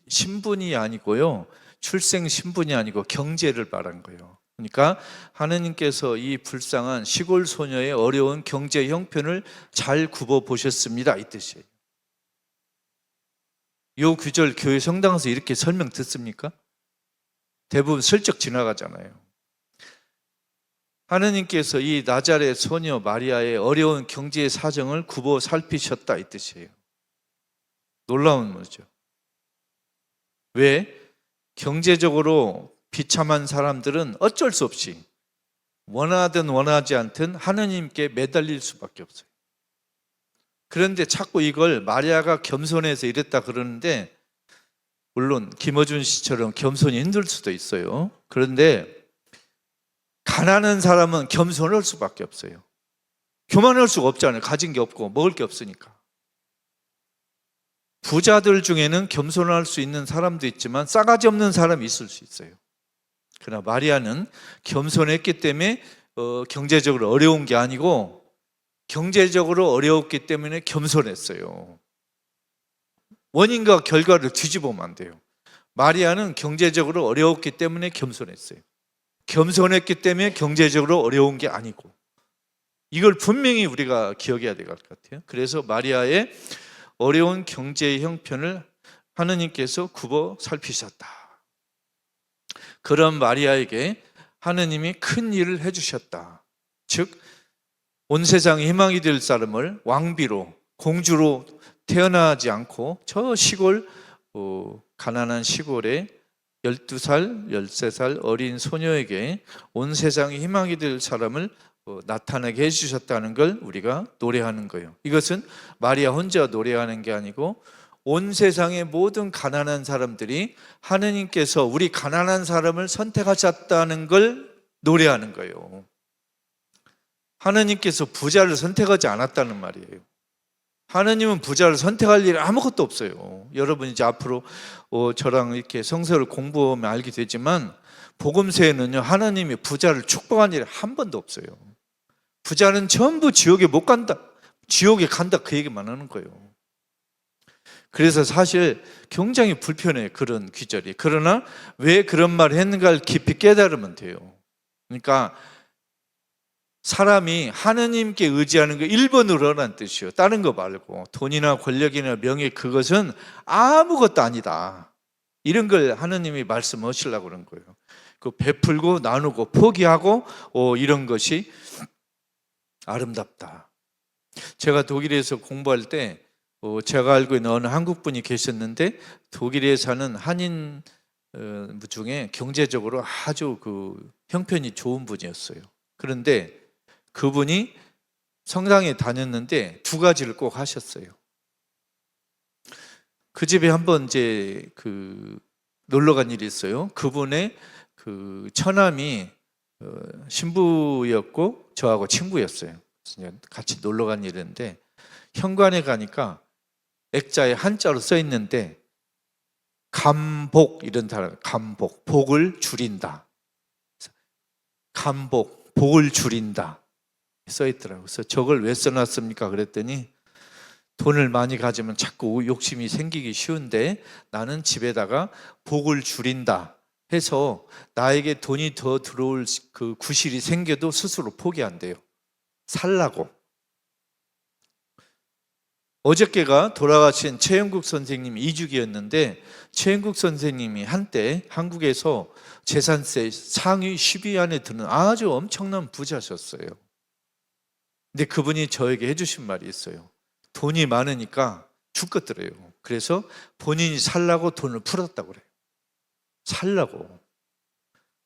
신분이 아니고요, 출생 신분이 아니고 경제를 말한 거예요. 그러니까 하느님께서 이 불쌍한 시골 소녀의 어려운 경제 형편을 잘 굽어 보셨습니다, 이 뜻이에요. 이 구절 교회 성당에서 이렇게 설명 듣습니까? 대부분 슬쩍 지나가잖아요. 하느님께서 이 나자렛 소녀 마리아의 어려운 경제 사정을 굽어 살피셨다, 이 뜻이에요. 놀라운 거죠. 왜? 경제적으로 비참한 사람들은 어쩔 수 없이 원하든 원하지 않든 하느님께 매달릴 수밖에 없어요. 그런데 자꾸 이걸 마리아가 겸손해서 이랬다 그러는데, 물론 김어준 씨처럼 겸손이 힘들 수도 있어요. 그런데 가난한 사람은 겸손할 수밖에 없어요. 교만할 수가 없잖아요. 가진 게 없고 먹을 게 없으니까. 부자들 중에는 겸손할 수 있는 사람도 있지만 싸가지 없는 사람이 있을 수 있어요. 그러나 마리아는 겸손했기 때문에 경제적으로 어려운 게 아니고 경제적으로 어려웠기 때문에 겸손했어요. 원인과 결과를 뒤집으면 안 돼요. 마리아는 경제적으로 어려웠기 때문에 겸손했어요. 겸손했기 때문에 경제적으로 어려운 게 아니고, 이걸 분명히 우리가 기억해야 될 것 같아요. 그래서 마리아의 어려운 경제의 형편을 하느님께서 굽어 살피셨다. 그런 마리아에게 하느님이 큰 일을 해주셨다. 즉, 온 세상에 희망이 될 사람을 왕비로, 공주로 태어나지 않고 저 시골, 가난한 시골에 12살, 13살 어린 소녀에게 온 세상에 희망이 될 사람을 나타나게 해주셨다는 걸 우리가 노래하는 거예요. 이것은 마리아 혼자 노래하는 게 아니고 온 세상의 모든 가난한 사람들이 하느님께서 우리 가난한 사람을 선택하셨다는 걸 노래하는 거예요. 하느님께서 부자를 선택하지 않았다는 말이에요. 하느님은 부자를 선택할 일이 아무것도 없어요. 여러분 이제 앞으로 저랑 이렇게 성서를 공부하면 알게 되지만, 복음서에는요 하나님이 부자를 축복한 일이 한 번도 없어요. 부자는 전부 지옥에 못 간다, 지옥에 간다, 그 얘기만 하는 거예요. 그래서 사실 굉장히 불편해요, 그런 귀절이. 그러나 왜 그런 말을 했는가를 깊이 깨달으면 돼요. 그러니까 사람이 하느님께 의지하는 거 1번으로라는 뜻이에요. 다른 거 말고 돈이나 권력이나 명예, 그것은 아무것도 아니다, 이런 걸 하느님이 말씀하시려고 그런 거예요. 그 베풀고 나누고 포기하고 이런 것이 아름답다. 제가 독일에서 공부할 때 제가 알고 있는 어느 한국 분이 계셨는데, 독일에 사는 한인 중에 경제적으로 아주 형편이 좋은 분이었어요. 그런데 그분이 성당에 다녔는데 두 가지를 꼭 하셨어요. 그 집에 한번 이제 놀러 간 일이 있어요. 그분의 처남이 신부였고 저하고 친구였어요. 그래서 같이 놀러 간 일인데, 현관에 가니까 액자에 한자로 써 있는데 감복, 이런 단어, 감복, 복을 줄인다. 감복, 복을 줄인다 써 있더라고요. 그래서 저걸 왜 써놨습니까? 그랬더니 돈을 많이 가지면 자꾸 욕심이 생기기 쉬운데 나는 집에다가 복을 줄인다 해서 나에게 돈이 더 들어올 그 구실이 생겨도 스스로 포기한대요. 살라고. 어저께가 돌아가신 최영국 선생님이 이주기였는데, 최영국 선생님이 한때 한국에서 재산세 상위 10위 안에 드는 아주 엄청난 부자셨어요. 근데 그분이 저에게 해주신 말이 있어요. 돈이 많으니까 죽겠더래요. 그래서 본인이 살라고 돈을 풀었다고 그래요. 살라고.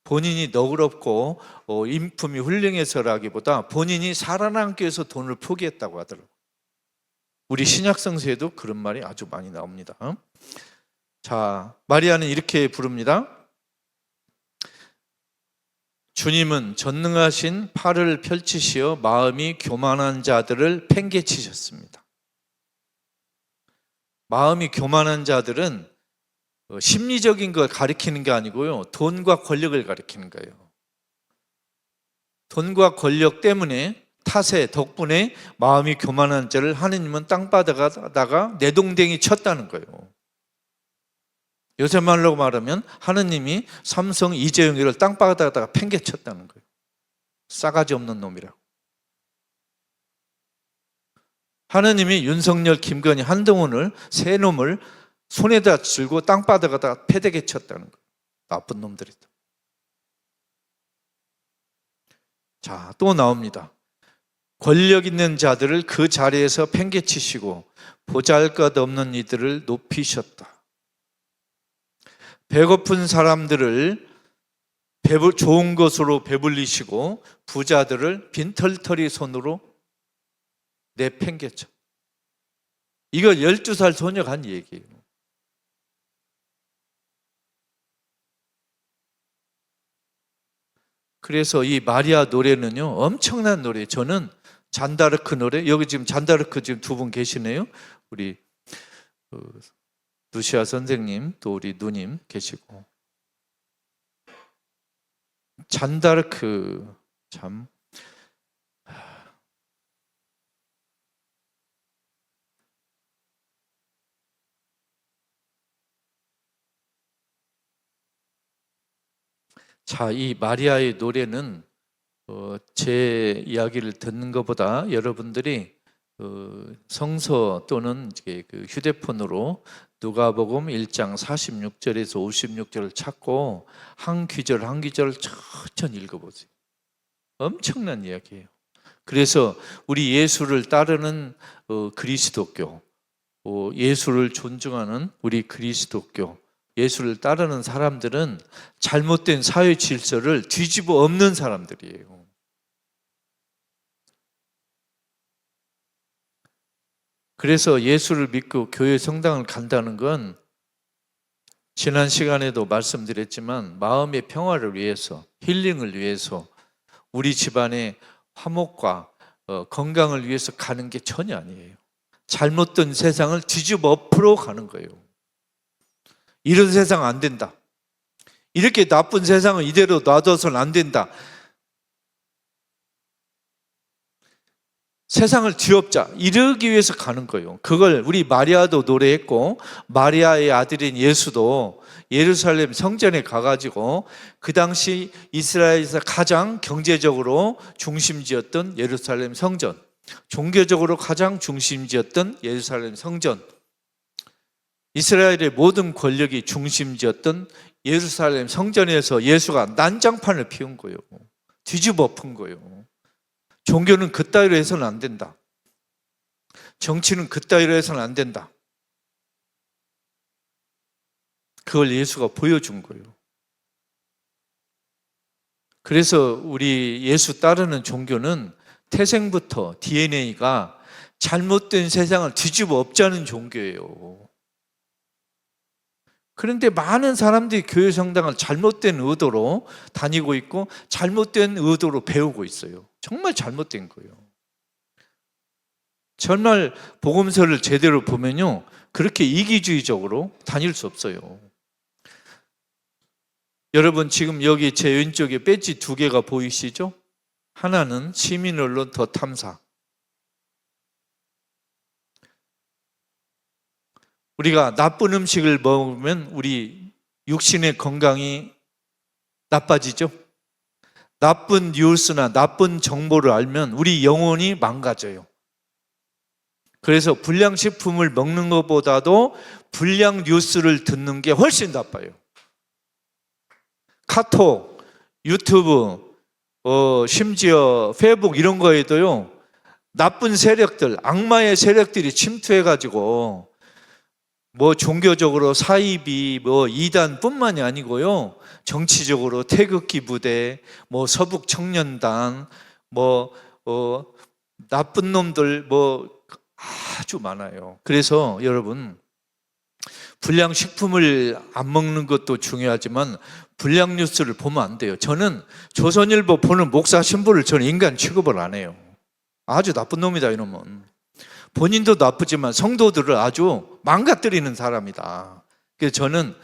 본인이 너그럽고 인품이 훌륭해서라기보다 본인이 살아남기 위해서 돈을 포기했다고 하더라고요. 우리 신약성서에도 그런 말이 아주 많이 나옵니다. 자, 마리아는 이렇게 부릅니다. 주님은 전능하신 팔을 펼치시어 마음이 교만한 자들을 팽개치셨습니다. 마음이 교만한 자들은 심리적인 걸 가리키는 게 아니고요, 돈과 권력을 가리키는 거예요. 돈과 권력 때문에, 탓에, 덕분에 마음이 교만한 자를 하느님은 땅바닥에다가 내동댕이 쳤다는 거예요. 요새 말로 말하면 하느님이 삼성 이재용이를 땅바닥에다가 팽개쳤다는 거예요. 싸가지 없는 놈이라고. 하느님이 윤석열, 김건희, 한동훈을, 세 놈을 손에다 쥐고 땅바닥에다가 패대게 쳤다는 거예요. 나쁜 놈들이다. 자, 또 나옵니다. 권력 있는 자들을 그 자리에서 팽개치시고 보잘것없는 이들을 높이셨다. 배고픈 사람들을 좋은 것으로 배불리시고 부자들을 빈털터리 손으로 내팽개쳐. 이거 12살 소녀가 한 얘기예요. 그래서 이 마리아 노래는요, 엄청난 노래. 저는 잔다르크 노래, 여기 지금 잔다르크 지금 두 분 계시네요. 우리 루시아 선생님, 또 우리 누님 계시고. 잔다르크 참 자, 이 마리아의 노래는 제 이야기를 듣는 것보다 여러분들이 성서 또는 이제 그 휴대폰으로 누가복음 1장 46절에서 56절을 찾고 한 귀절 한 귀절을 천천히 읽어보세요. 엄청난 이야기예요. 그래서 우리 예수를 따르는 그리스도교, 예수를 존중하는 우리 그리스도교, 예수를 따르는 사람들은 잘못된 사회 질서를 뒤집어 엎는 사람들이에요. 그래서 예수를 믿고 교회 성당을 간다는 건 지난 시간에도 말씀드렸지만 마음의 평화를 위해서, 힐링을 위해서, 우리 집안의 화목과 건강을 위해서 가는 게 전혀 아니에요. 잘못된 세상을 뒤집어 엎으러 가는 거예요. 이런 세상 안 된다. 이렇게 나쁜 세상을 이대로 놔둬서는 안 된다. 세상을 뒤엎자. 이러기 위해서 가는 거예요. 그걸 우리 마리아도 노래했고, 마리아의 아들인 예수도 예루살렘 성전에 가가지고 그 당시 이스라엘에서 가장 경제적으로 중심지였던 예루살렘 성전, 종교적으로 가장 중심지였던 예루살렘 성전, 이스라엘의 모든 권력이 중심지였던 예루살렘 성전에서 예수가 난장판을 피운 거예요. 뒤집어 엎은 거예요. 종교는 그따위로 해서는 안 된다. 정치는 그따위로 해서는 안 된다. 그걸 예수가 보여준 거예요. 그래서 우리 예수 따르는 종교는 태생부터 DNA가 잘못된 세상을 뒤집어 엎자는 종교예요. 그런데 많은 사람들이 교회 성당을 잘못된 의도로 다니고 있고 잘못된 의도로 배우고 있어요. 정말 잘못된 거예요. 정말 복음서를 제대로 보면요, 그렇게 이기주의적으로 다닐 수 없어요. 여러분 지금 여기 제 왼쪽에 배지 2개가 보이시죠? 하나는 시민언론 더 탐사. 우리가 나쁜 음식을 먹으면 우리 육신의 건강이 나빠지죠? 나쁜 뉴스나 나쁜 정보를 알면 우리 영혼이 망가져요. 그래서 불량식품을 먹는 것보다도 불량 뉴스를 듣는 게 훨씬 나빠요. 카톡, 유튜브, 심지어 페이북 이런 거에도요, 나쁜 세력들, 악마의 세력들이 침투해가지고 뭐 종교적으로 사이비, 뭐 이단뿐만이 아니고요, 정치적으로 태극기 부대, 뭐 서북 청년단, 뭐 나쁜 놈들 뭐 아주 많아요. 그래서 여러분 불량 식품을 안 먹는 것도 중요하지만 불량 뉴스를 보면 안 돼요. 저는 조선일보 보는 목사 신부를 저는 인간 취급을 안 해요. 아주 나쁜 놈이다 이놈은. 본인도 나쁘지만 성도들을 아주 망가뜨리는 사람이다. 그래서 저는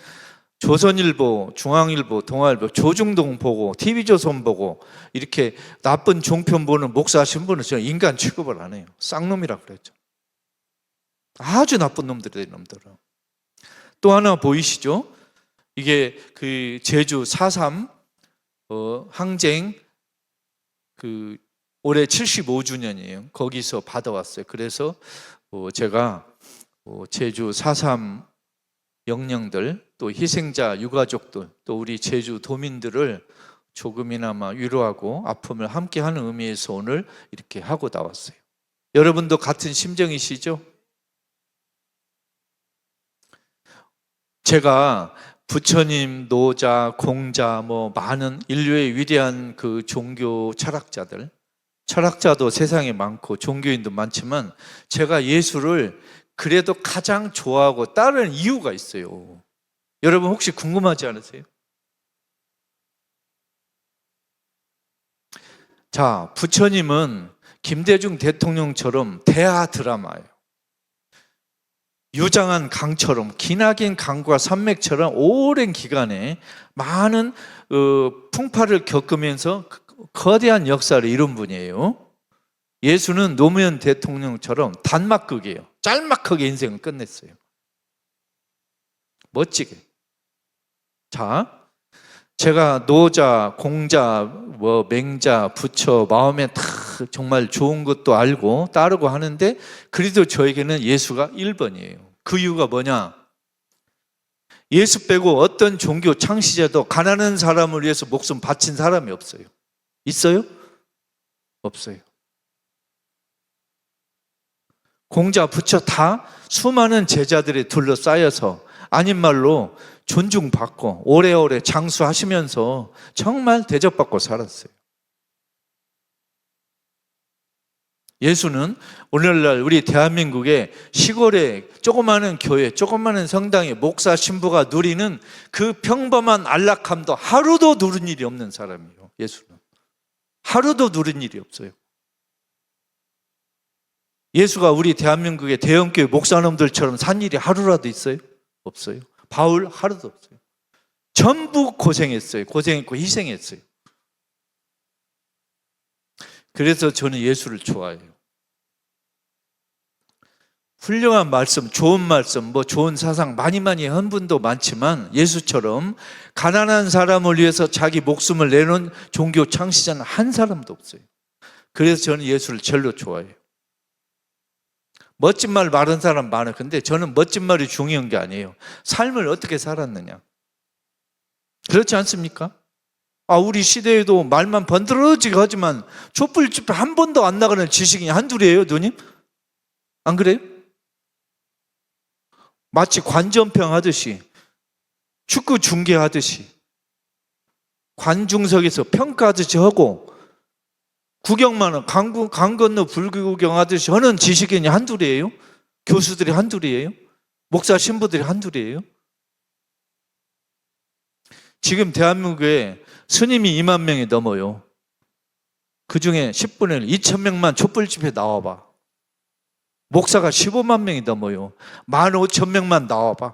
조선일보, 중앙일보, 동아일보, 조중동 보고 TV조선 보고 이렇게 나쁜 종편 보는 목사 신부는 저는 인간 취급을 안 해요. 쌍놈이라 그랬죠. 아주 나쁜 놈들이다 이놈들은. 또 하나 보이시죠? 이게 그 제주 4.3 항쟁 올해 75주년이에요. 거기서 받아왔어요. 그래서 제가 제주 4.3 영령들, 또 희생자 유가족들, 또 우리 제주 도민들을 조금이나마 위로하고 아픔을 함께하는 의미에서 오늘 이렇게 하고 나왔어요. 여러분도 같은 심정이시죠? 제가 부처님, 노자, 공자, 뭐 많은 인류의 위대한 그 종교 철학자들, 철학자도 세상에 많고 종교인도 많지만 제가 예수를 그래도 가장 좋아하고 따르는 이유가 있어요. 여러분 혹시 궁금하지 않으세요? 자, 부처님은 김대중 대통령처럼 대하 드라마예요. 유장한 강처럼, 기나긴 강과 산맥처럼 오랜 기간에 많은 풍파를 겪으면서 거대한 역사를 이룬 분이에요. 예수는 노무현 대통령처럼 단막극이에요. 짤막하게 인생을 끝냈어요. 멋지게. 자, 제가 노자, 공자, 뭐 맹자, 부처 마음에 다 정말 좋은 것도 알고 따르고 하는데 그래도 저에게는 예수가 1번이에요. 그 이유가 뭐냐? 예수 빼고 어떤 종교 창시자도 가난한 사람을 위해서 목숨 바친 사람이 없어요. 있어요? 없어요. 공자, 부처 다 수많은 제자들이 둘러싸여서 아닌 말로 존중받고 오래오래 장수하시면서 정말 대접받고 살았어요. 예수는 오늘날 우리 대한민국의 시골의 조그마한 교회, 조그마한 성당의 목사, 신부가 누리는 그 평범한 안락함도 하루도 누린 일이 없는 사람이에요. 예수는 하루도 누린 일이 없어요. 예수가 우리 대한민국의 대형교회 목사님들처럼 산 일이 하루라도 있어요? 없어요. 바울 하루도 없어요. 전부 고생했어요. 고생했고 희생했어요. 그래서 저는 예수를 좋아해요. 훌륭한 말씀, 좋은 말씀, 뭐 좋은 사상 많이 한 분도 많지만 예수처럼 가난한 사람을 위해서 자기 목숨을 내놓은 종교 창시자는 한 사람도 없어요. 그래서 저는 예수를 절로 좋아해요. 멋진 말 많은 사람 많아요. 근데 저는 멋진 말이 중요한 게 아니에요. 삶을 어떻게 살았느냐. 그렇지 않습니까? 우리 시대에도 말만 번드러지게 하지만 촛불집회 한 번도 안 나가는 지식인이 한둘이에요, 누님? 안 그래요? 마치 관전평 하듯이, 축구 중계하듯이, 관중석에서 평가하듯이 하고 구경만 하고 강 건너 불구경하듯이 하는 지식인이 한둘이에요? 교수들이 한둘이에요? 목사 신부들이 한둘이에요? 지금 대한민국에 스님이 2만 명이 넘어요. 그 중에 10분의 1, 2천 명만 촛불 집회에 나와봐. 목사가 15만 명이 넘어요. 15,000명만 나와봐.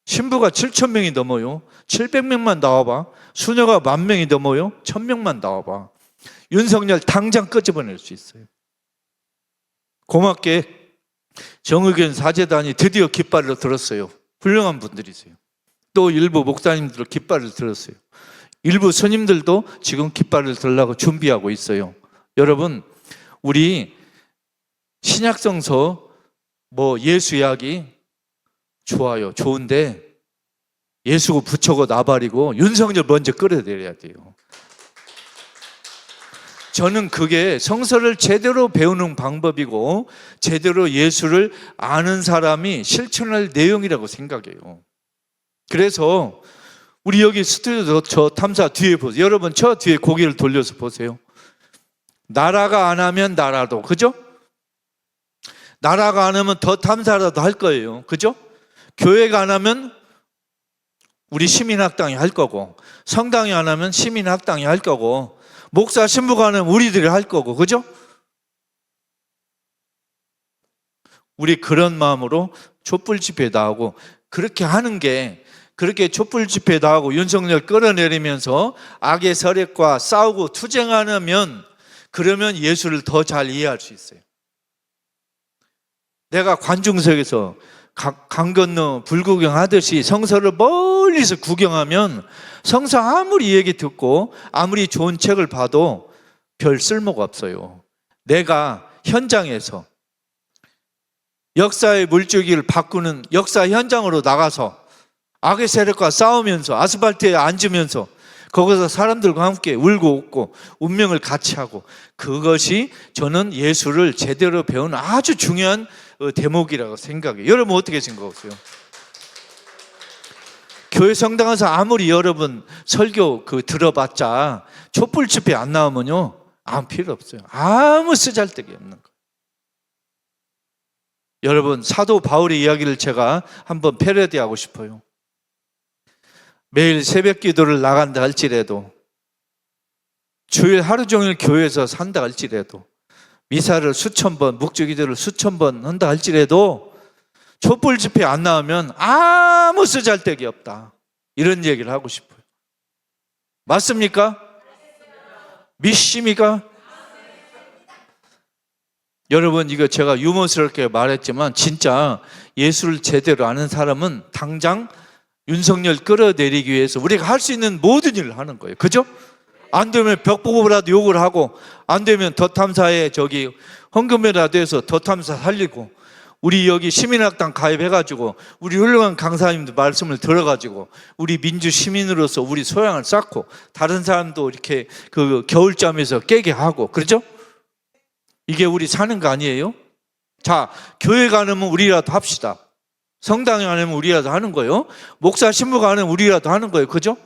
신부가 7천 명이 넘어요. 700명만 나와봐. 수녀가 10,000명이 넘어요. 1,000명만 나와봐. 윤석열 당장 끄집어낼 수 있어요. 고맙게 정의견 사제단이 드디어 깃발을 들었어요. 훌륭한 분들이세요. 또 일부 목사님들 깃발을 들었어요. 일부 스님들도 지금 깃발을 들려고 준비하고 있어요. 여러분, 우리 신약성서 뭐 예수 이야기 좋아요. 좋은데 예수고 부처고 나발이고 윤석열 먼저 끌어내려야 돼요. 저는 그게 성서를 제대로 배우는 방법이고 제대로 예수를 아는 사람이 실천할 내용이라고 생각해요. 그래서 우리 여기 스튜디오 저 탐사 뒤에 보세요. 여러분 저 뒤에 고개를 돌려서 보세요. 나라가 안 하면 나라도, 그죠? 나라가 안 하면 더 탐사라도 할 거예요. 그죠? 교회가 안 하면 우리 시민학당이 할 거고, 성당이 안 하면 시민학당이 할 거고, 목사 신부가 안 하면 우리들이 할 거고, 그죠? 우리 그런 마음으로 촛불 집회에 나오고 그렇게 하는 게, 그렇게 촛불 집회에 나오고 윤석열 끌어내리면서 악의 세력과 싸우고 투쟁하면, 그러면 예수를 더 잘 이해할 수 있어요. 내가 관중석에서 강 건너 불구경 하듯이 성서를 멀리서 구경하면 성서 아무리 얘기 듣고 아무리 좋은 책을 봐도 별 쓸모가 없어요. 내가 현장에서 역사의 물줄기를 바꾸는 역사 현장으로 나가서 악의 세력과 싸우면서 아스팔트에 앉으면서 거기서 사람들과 함께 울고 웃고 운명을 같이 하고, 그것이 저는 예수를 제대로 배우는 아주 중요한 대목이라고 생각해요. 여러분 어떻게 생각하세요? 교회 성당 가서 아무리 여러분 설교 들어봤자 촛불 집회 안 나오면요 아무 필요 없어요. 아무 쓰잘데기 없는 거예요. 여러분, 사도 바울의 이야기를 제가 한번 패러디하고 싶어요. 매일 새벽 기도를 나간다 할지라도, 주일 하루 종일 교회에서 산다 할지라도, 미사를 수천 번, 묵주기도를 수천 번 한다 할지라도 촛불 집회 안 나오면 아무 쓰잘데기 없다, 이런 얘기를 하고 싶어요. 맞습니까? 믿습니까? 여러분, 이거 제가 유머스럽게 말했지만 진짜 예수를 제대로 아는 사람은 당장 윤석열 끌어내리기 위해서 우리가 할 수 있는 모든 일을 하는 거예요. 그죠? 안 되면 벽 보고라도 욕을 하고, 안 되면 덧탐사에 헌금이라도 해서 덧탐사 살리고, 우리 여기 시민학당 가입해가지고 우리 훌륭한 강사님들 말씀을 들어가지고 우리 민주 시민으로서 우리 소양을 쌓고, 다른 사람도 이렇게 겨울잠에서 깨게 하고, 그렇죠? 이게 우리 사는 거 아니에요? 자, 교회 가면 우리라도 합시다. 성당에 가면 우리라도 하는 거예요. 목사 신부가 하면 우리라도 하는 거예요. 그죠?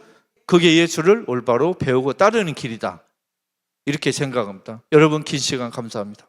그게 예수를 올바로 배우고 따르는 길이다, 이렇게 생각합니다. 여러분, 긴 시간 감사합니다.